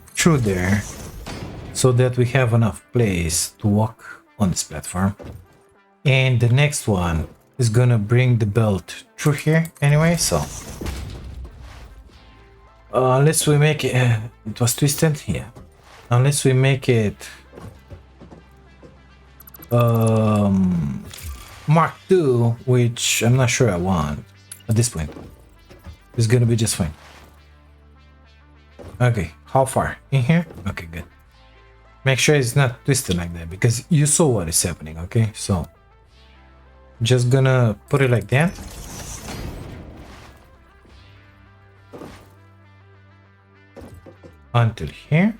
through there so that we have enough place to walk on this platform. And the next one is gonna bring the belt through here anyway, so unless we make it it was twisted here. Unless we make it Mark 2, which I'm not sure I want at this point. It's gonna be just fine. Okay, how far? In here? Okay, good. Make sure it's not twisted like that because you saw what is happening, okay? So just gonna put it like that. Until here.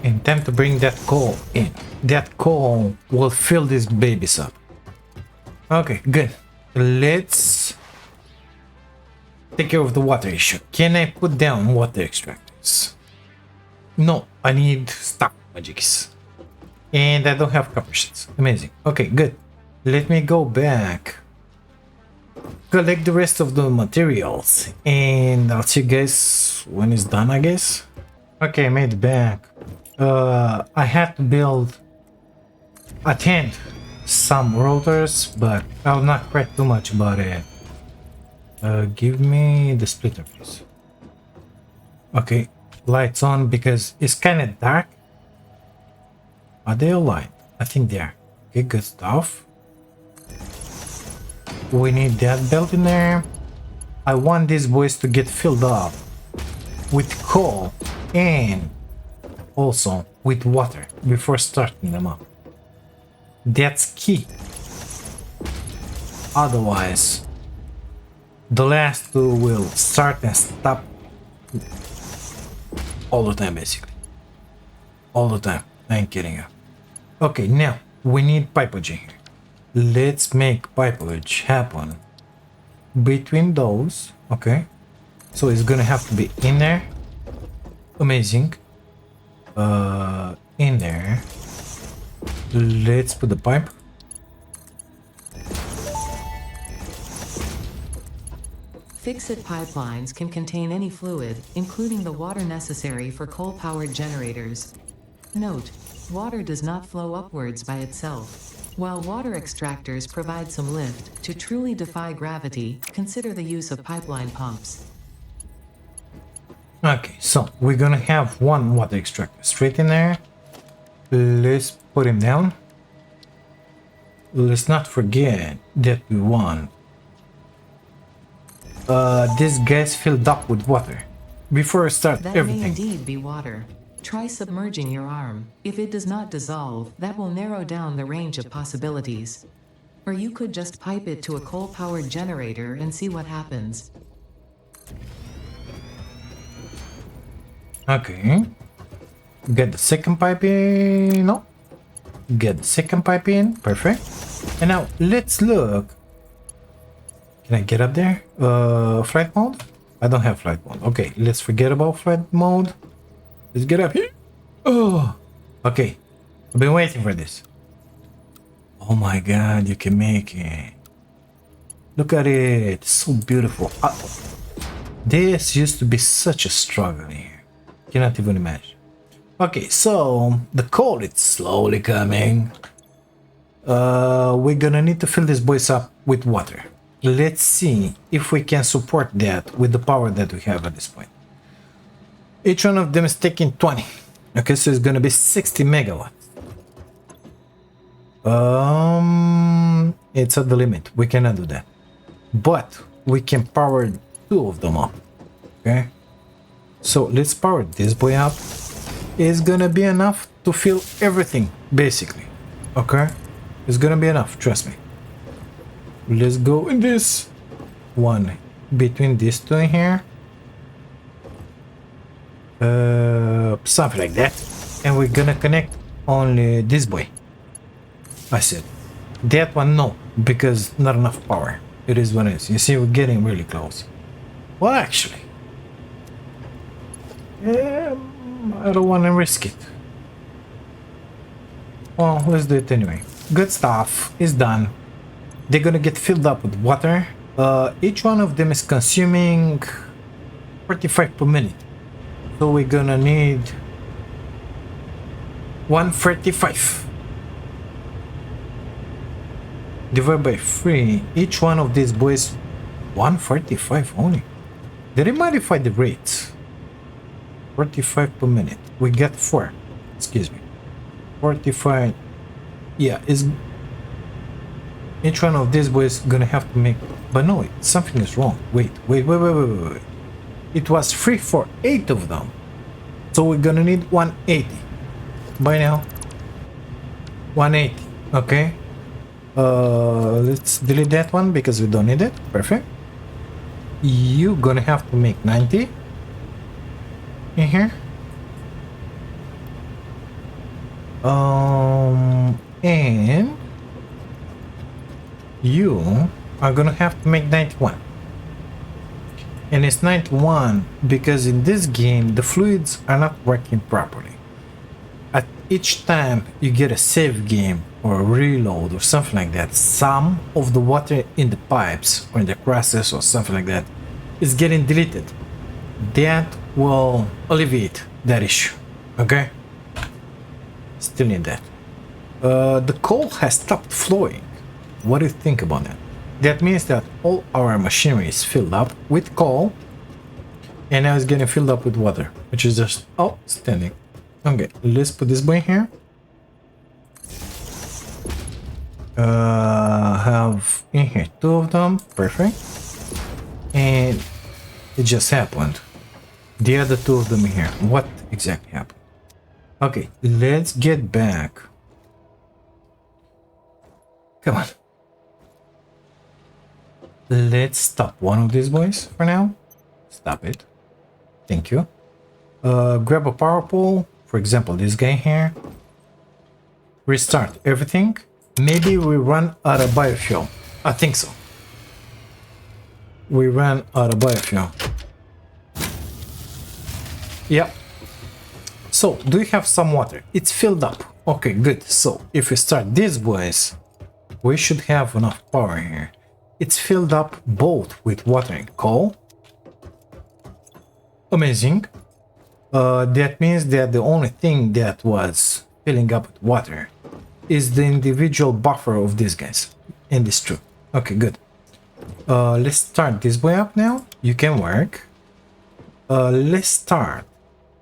And time to bring that coal in. That coal will fill these babies up. Okay, good. Let's take care of the water issue. Can I put down water extractors? No, I need stock magics. And I don't have copper sheets. Amazing. Okay, good. Let me go back. Collect the rest of the materials. And I'll see you guys when it's done, I guess. Okay, I made it back. I had to build a tent. Some rotors, but I'll not crack too much about it. Give me the splitter, please. Okay, lights on because it's kind of dark. Are they all light? I think they are. Okay, good stuff. We need that belt in there. I want these boys to get filled up with coal and also with water before starting them up. That's key. Otherwise, the last two will start and stop all the time, basically. All the time. I ain't kidding you. Okay, now we need pipeage here. Let's make pipeage happen between those. Okay, so it's gonna have to be in there. Amazing. In there. Let's put the pipe. Fixit pipelines can contain any fluid, including the water necessary for coal-powered generators. Note, water does not flow upwards by itself. While water extractors provide some lift, to truly defy gravity, consider the use of pipeline pumps. Okay, so we're gonna have one water extractor straight in there. Let's put him down. Let's not forget that we want this gas filled up with water before I start That everything. may indeed be water. Try submerging your arm. If it does not dissolve, that will narrow down the range of possibilities. Or you could just pipe it to a coal-powered generator and see what happens. Okay. Get the second pipe in. No. Get the second pipe in. Perfect. And now let's look. Can I get up there? Flight mode? I don't have flight mode. Okay, let's forget about flight mode. Let's get up here. Oh, okay. I've been waiting for this. Oh my god, you can make it. Look at it. It's so beautiful. This used to be such a struggle here. Cannot even imagine. Okay, so the coal is slowly coming. We're gonna need to fill these boys up with water. Let's see if we can support that with the power that we have at this point. Each one of them is taking 20. Okay, so it's gonna be 60 megawatts. It's at the limit. We cannot do that. But we can power 2 of them up. Okay. So let's power this boy up. It's gonna be enough to fill everything, basically. Okay. It's gonna be enough, trust me. Let's go in this one between these two in here. Something like that. And we're gonna connect only this boy. I said that one no, because not enough power. It is what it is. You see, we're getting really close. Well, actually, I don't want to risk it. Well, let's do it anyway. Good stuff is done. They're gonna get filled up with water. Each one of them is consuming 45 per minute. So we're gonna need 135. Divided by 3. Each one of these boys 145 only. Did they modify the rates? 45 per minute. We get 4. Excuse me. 45. Yeah, is each one of these boys gonna have to make, but no, something is wrong. Wait. It was 3 for 8 of them. So we're gonna need 180. By now. 180. Okay. Let's delete that one because we don't need it. Perfect. You're gonna have to make 90 in here. And you are gonna have to make 91. And it's 91 because in this game the fluids are not working properly. At each time you get a save game or a reload or something like that, some of the water in the pipes or in the crosses or something like that is getting deleted. That will alleviate that issue. Okay? Still need that. The coal has stopped flowing. What do you think about that? That means that all our machinery is filled up with coal and now it's getting filled up with water, which is just outstanding. Okay, let's put this boy here. Have in here 2 of them. Perfect. And it just happened. The other 2 of them in here. What exactly happened? Okay, let's get back. Come on. Let's stop one of these boys for now. Stop it. Thank you. Grab a power pole. For example, this guy here. Restart everything. Maybe we run out of biofuel. I think so. We ran out of biofuel. Yeah. So, do we have some water? It's filled up. Okay, good. So, if we start these boys, we should have enough power here. It's filled up both with water and coal. Amazing. That means that the only thing that was filling up with water is the individual buffer of these guys. And it's true. Okay, good. Let's start this boy up now. You can work. Let's start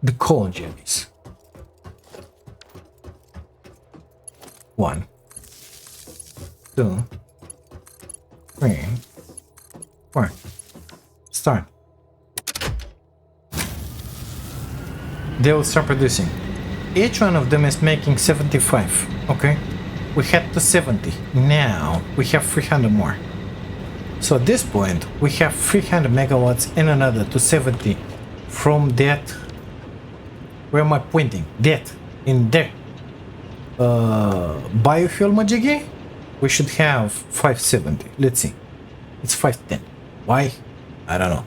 the coal jellies. 1, 2, 3, 4. Start. They will start producing. Each one of them is making 75. Okay, we had 270. Now we have 300 more. So at this point we have 300 megawatts and another 270 from that Where am I pointing? That. In there. Biofuel majiggy? We should have 570. Let's see. It's 510. Why? I don't know.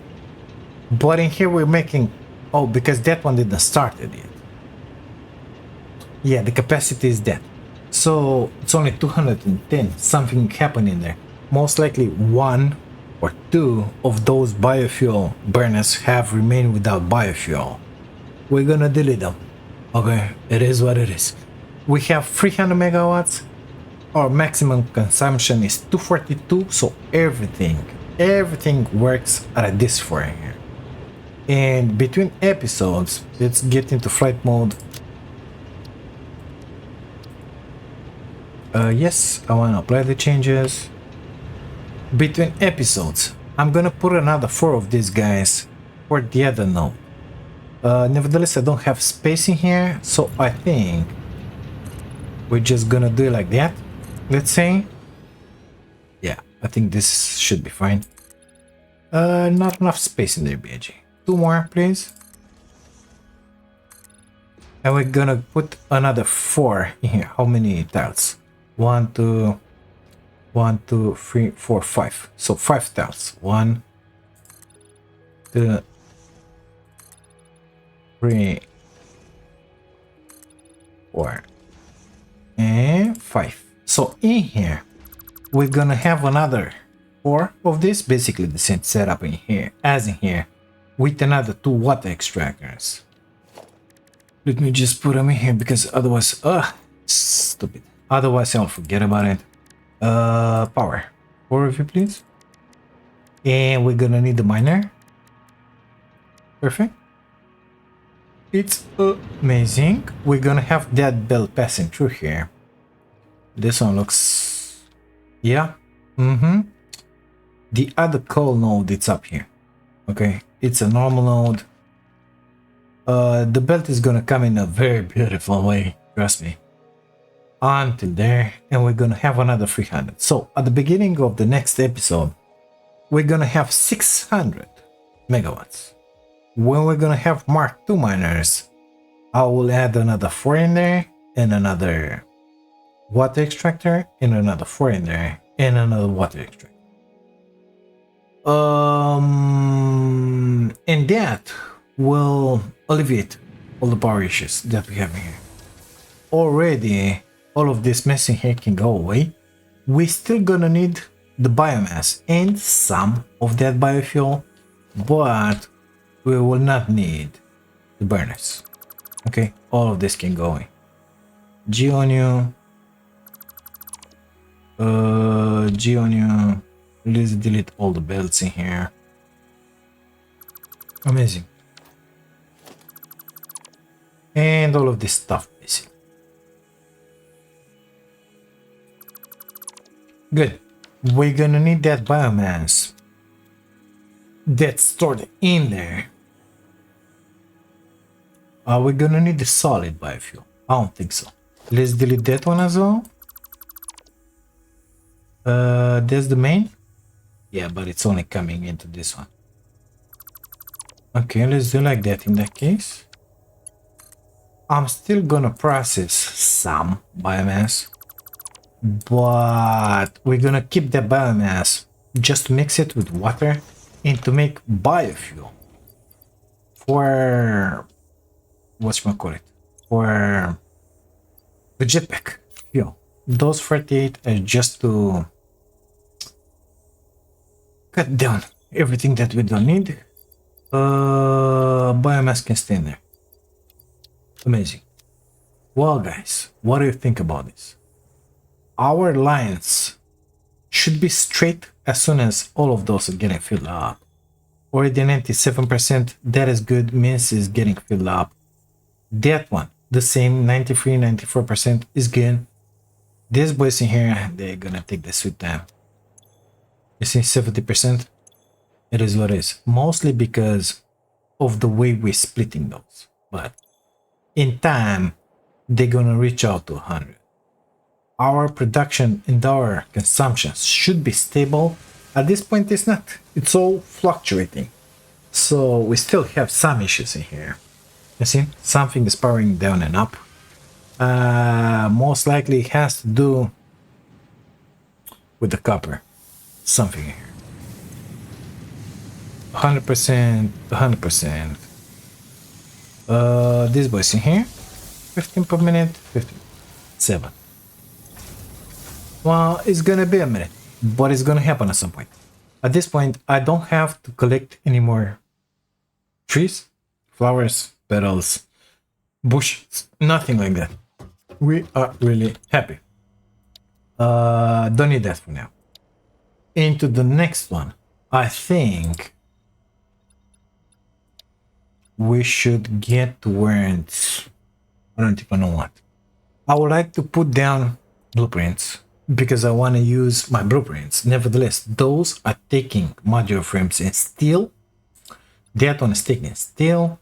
But in here we're making... Oh, because that one didn't start it yet. Yeah, the capacity is that. So it's only 210. Something happened in there. Most likely one or two of those biofuel burners have remained without biofuel. We're gonna delete them. Okay, it is what it is. We have 300 megawatts. Our maximum consumption is 242, so everything works at this for here. And between episodes, let's get into flight mode. Yes, I want to apply the changes. Between episodes, I'm gonna put another 4 of these guys for the other node. Nevertheless, I don't have space in here, so I think we're just gonna do it like that. Let's say. Yeah, I think this should be fine. Not enough space in there, BG. 2 more, please. And we're gonna put another 4 in here. How many tiles? 1, 2, 3, 4, 5. So 5 tiles. 1, 2, 3, 4, and 5. So in here, we're gonna have another 4 of this, basically the same setup in here as in here, with another 2 water extractors. Let me just put them in here because otherwise, stupid. Otherwise, I'll forget about it. Power. 4 of you, please. And we're gonna need the miner. Perfect. It's amazing. We're gonna have that belt passing through here. This one looks... Yeah. The other coal node, it's up here. Okay. It's a normal node. The belt is gonna come in a very beautiful way. Trust me. Until there. And we're gonna have another 300. So at the beginning of the next episode, we're gonna have 600 megawatts. When we're gonna have Mark II miners, I will add another 4 in there, and another water extractor, and another 4 in there, and another water extractor. And that will alleviate all the power issues that we have here. Already, all of this mess in here can go away. We're still gonna need the biomass and some of that biofuel, but we will not need the burners. Okay, all of this can go away. G on you. G on you. Let's delete all the belts in here. Amazing. And all of this stuff missing. Good. We're gonna need that biomass that's stored in there. Are we gonna need the solid biofuel? I don't think so. Let's delete that one as well. There's the main. Yeah, but it's only coming into this one. Okay, let's do like that in that case. I'm still gonna process some biomass, but we're gonna keep the biomass just to mix it with water and to make biofuel for whatchamacallit, for the jetpack fuel. Those 48 are just to cut down everything that we don't need. Biomass can stay in there. Amazing. Well, guys, what do you think about this? Our lines should be straight as soon as all of those are getting filled up. Already 97%, that is good, means is getting filled up. That one, the same, 93, 94% is good. These boys in here, they're gonna take the sweet time. You see 70%? It is what it is. Mostly because of the way we're splitting those. But in time, they're gonna reach out to 100. Our production and our consumption should be stable. At this point, it's not. It's all fluctuating. So we still have some issues in here. You see, something is powering down and up. Most likely it has to do with the copper. Something here. 100%, 100%. This boy's in here. 15 per minute, 15. 7. Well, it's gonna be a minute, but it's gonna happen at some point. At this point, I don't have to collect any more trees, flowers, petals, bushes, nothing like that. We are really happy. Don't need that for now. Into the next one. I think we should get towards, I don't even know what. I would like to put down blueprints because I want to use my blueprints. Nevertheless, those are taking modular frames and steel. That one is taking steel.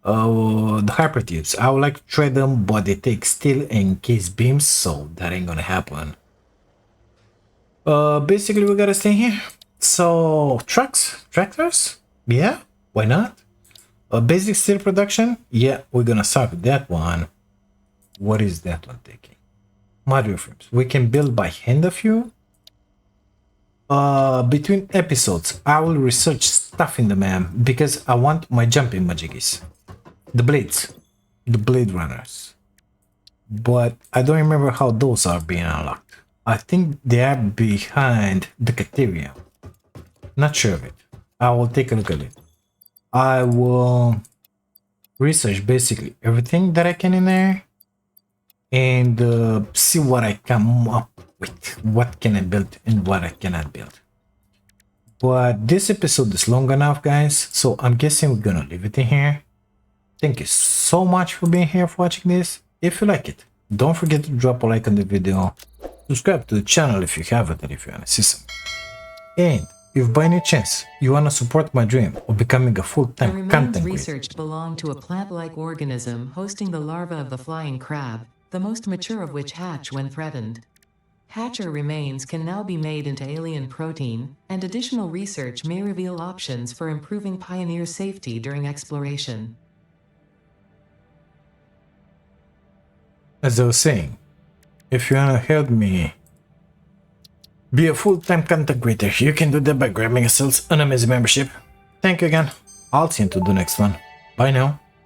The hypertubes, I would like to trade them, but they take steel and case beams, so that ain't gonna happen. Basically we gotta stay here. So tractors, yeah, why not? Basic steel production, yeah, we're gonna start with that one. What is that one taking? Modular frames. We can build by hand a few. Between episodes, I will research stuff in the map because I want my jumping majiggies. The blades. The blade runners. But I don't remember how those are being unlocked. I think they are behind the cafeteria. Not sure of it. I will take a look at it. I will research basically everything that I can in there and see what I come up with. What can I build and what I cannot build. But this episode is long enough, guys, so I'm guessing we're gonna leave it in here. Thank you so much for being here, for watching this. If you like it, don't forget to drop a like on the video, subscribe to the channel if you haven't and if you want to see some. And if by any chance you want to support my dream of becoming a full-time content creator, researched belong to a plant-like organism hosting the larva of the flying crab, the most mature of which hatch when threatened. Hatcher remains can now be made into alien protein, and additional research may reveal options for improving pioneer safety during exploration. as I was saying, if you want to help me be a full-time content creator, you can do that by grabbing yourselves an amazing membership. Thank you again. I'll see you into the next one. Bye now.